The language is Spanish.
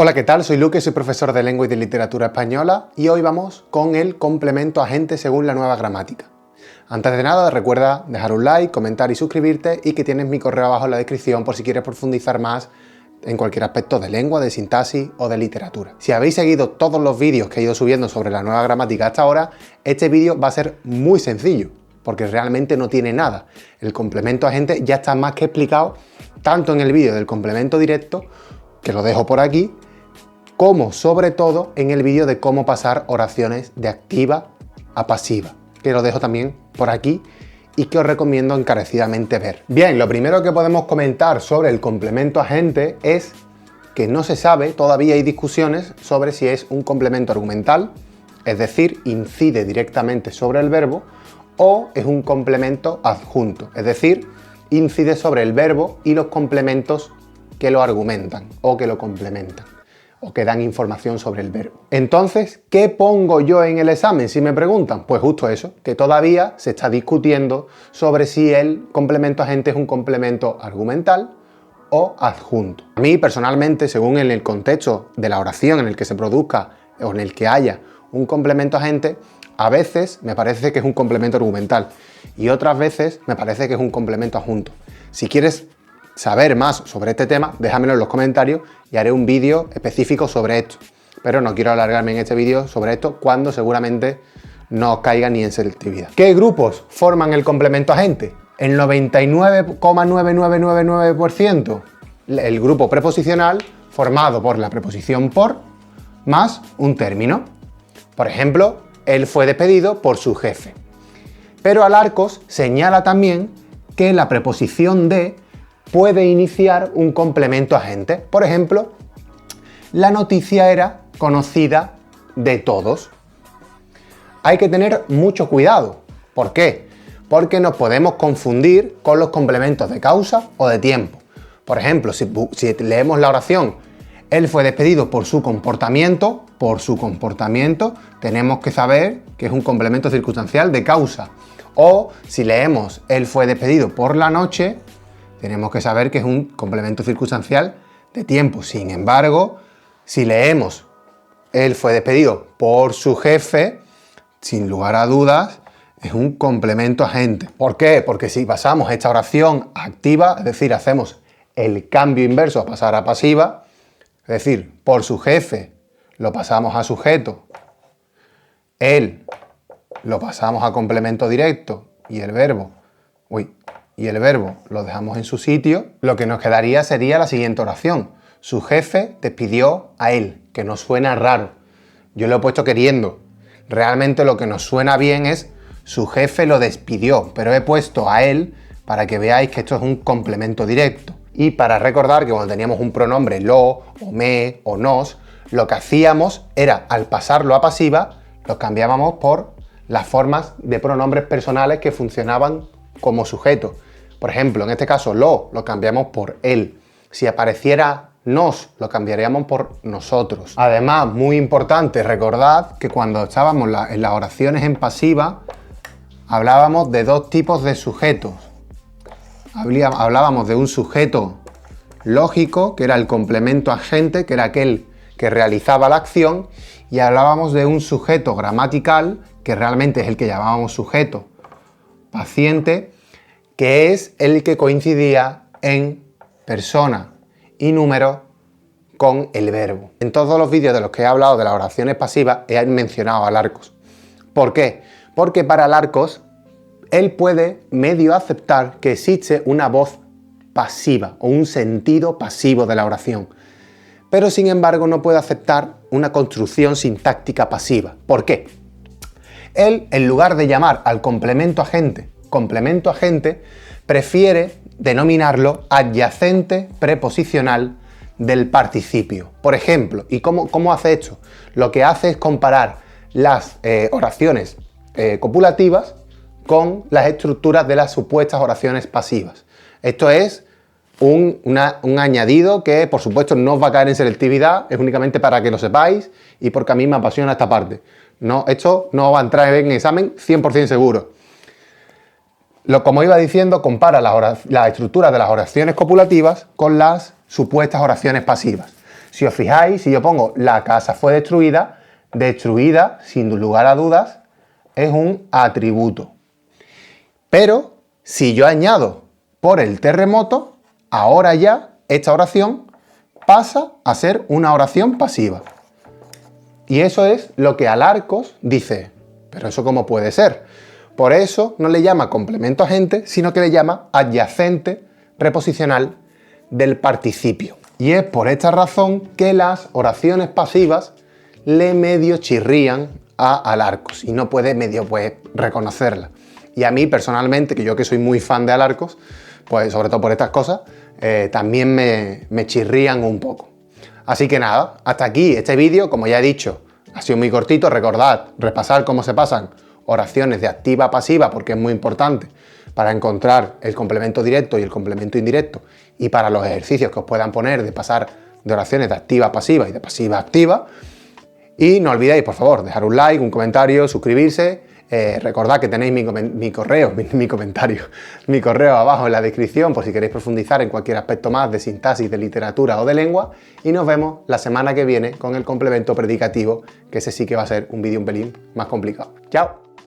Hola, ¿qué tal? Soy Luque, soy profesor de Lengua y de Literatura Española y hoy vamos con el complemento agente según la nueva gramática. Antes de nada, recuerda dejar un like, comentar y suscribirte y que tienes mi correo abajo en la descripción por si quieres profundizar más en cualquier aspecto de lengua, de sintaxis o de literatura. Si habéis seguido todos los vídeos que he ido subiendo sobre la nueva gramática hasta ahora, este vídeo va a ser muy sencillo porque realmente no tiene nada. El complemento agente ya está más que explicado tanto en el vídeo del complemento directo, que lo dejo por aquí, como sobre todo en el vídeo de cómo pasar oraciones de activa a pasiva, que lo dejo también por aquí y que os recomiendo encarecidamente ver. Bien, lo primero que podemos comentar sobre el complemento agente es que no se sabe, todavía hay discusiones sobre si es un complemento argumental, es decir, incide directamente sobre el verbo, o es un complemento adjunto, es decir, incide sobre el verbo y los complementos que lo argumentan o que lo complementan, o que dan información sobre el verbo. Entonces, ¿qué pongo yo en el examen si me preguntan? Pues justo eso, que todavía se está discutiendo sobre si el complemento agente es un complemento argumental o adjunto. A mí personalmente, según en el contexto de la oración en el que se produzca o en el que haya un complemento agente, a veces me parece que es un complemento argumental y otras veces me parece que es un complemento adjunto. Si quieres saber más sobre este tema, déjamelo en los comentarios y haré un vídeo específico sobre esto. Pero no quiero alargarme en este vídeo sobre esto cuando seguramente no os caiga ni en selectividad. ¿Qué grupos forman el complemento agente? El 99,9999% el grupo preposicional formado por la preposición por más un término. Por ejemplo, él fue despedido por su jefe. Pero Alarcos señala también que la preposición de puede iniciar un complemento agente. Por ejemplo, la noticia era conocida de todos. Hay que tener mucho cuidado. ¿Por qué? Porque nos podemos confundir con los complementos de causa o de tiempo. Por ejemplo, si leemos la oración, él fue despedido por su comportamiento, tenemos que saber que es un complemento circunstancial de causa. O si leemos, él fue despedido por la noche, tenemos que saber que es un complemento circunstancial de tiempo. Sin embargo, si leemos él fue despedido por su jefe, sin lugar a dudas, es un complemento agente. ¿Por qué? Porque si pasamos esta oración a activa, es decir, hacemos el cambio inverso a pasar a pasiva, es decir, por su jefe lo pasamos a sujeto, él lo pasamos a complemento directo y el verbo lo dejamos en su sitio, lo que nos quedaría sería la siguiente oración. Su jefe despidió a él, que nos suena raro. Yo lo he puesto queriendo. Realmente lo que nos suena bien es su jefe lo despidió, pero he puesto a él para que veáis que esto es un complemento directo. Y para recordar que cuando teníamos un pronombre lo, o me, o nos, lo que hacíamos era, al pasarlo a pasiva, lo cambiábamos por las formas de pronombres personales que funcionaban como sujeto. Por ejemplo, en este caso lo cambiamos por él. Si apareciera nos, lo cambiaríamos por nosotros. Además, muy importante, recordad que cuando estábamos en las oraciones en pasiva, hablábamos de dos tipos de sujetos. Hablábamos de un sujeto lógico, que era el complemento agente, que era aquel que realizaba la acción, y hablábamos de un sujeto gramatical, que realmente es el que llamábamos sujeto paciente, que es el que coincidía en persona y número con el verbo. En todos los vídeos de los que he hablado de las oraciones pasivas he mencionado a Alarcos. ¿Por qué? Porque para Alarcos él puede medio aceptar que existe una voz pasiva o un sentido pasivo de la oración, pero sin embargo no puede aceptar una construcción sintáctica pasiva. ¿Por qué? Él, en lugar de llamar al complemento agente, prefiere denominarlo adyacente preposicional del participio. Por ejemplo, ¿y cómo hace esto? Lo que hace es comparar las oraciones copulativas con las estructuras de las supuestas oraciones pasivas. Esto es un añadido que, por supuesto, no os va a caer en selectividad, es únicamente para que lo sepáis y porque a mí me apasiona esta parte. No, esto no va a entrar en examen 100% seguro. Como iba diciendo, compara las estructuras de las oraciones copulativas con las supuestas oraciones pasivas. Si os fijáis, si yo pongo la casa fue destruida, destruida, sin lugar a dudas, es un atributo. Pero si yo añado por el terremoto, ahora ya esta oración pasa a ser una oración pasiva. Y eso es lo que Alarcos dice. Pero ¿eso cómo puede ser? Por eso no le llama complemento agente, sino que le llama adyacente preposicional del participio. Y es por esta razón que las oraciones pasivas le medio chirrían a Alarcos y no puede medio reconocerla. Y a mí personalmente, que yo que soy muy fan de Alarcos, pues sobre todo por estas cosas, también me chirrían un poco. Así que nada, hasta aquí este vídeo, como ya he dicho, ha sido muy cortito. Recordad, repasar cómo se pasan oraciones de activa a pasiva, porque es muy importante para encontrar el complemento directo y el complemento indirecto, y para los ejercicios que os puedan poner de pasar de oraciones de activa a pasiva y de pasiva a activa. Y no olvidéis, por favor, dejar un like, un comentario, suscribirse. Recordad que tenéis mi correo abajo en la descripción por si queréis profundizar en cualquier aspecto más de sintaxis, de literatura o de lengua. Y nos vemos la semana que viene con el complemento predicativo, que ese sí que va a ser un vídeo un pelín más complicado. ¡Chao!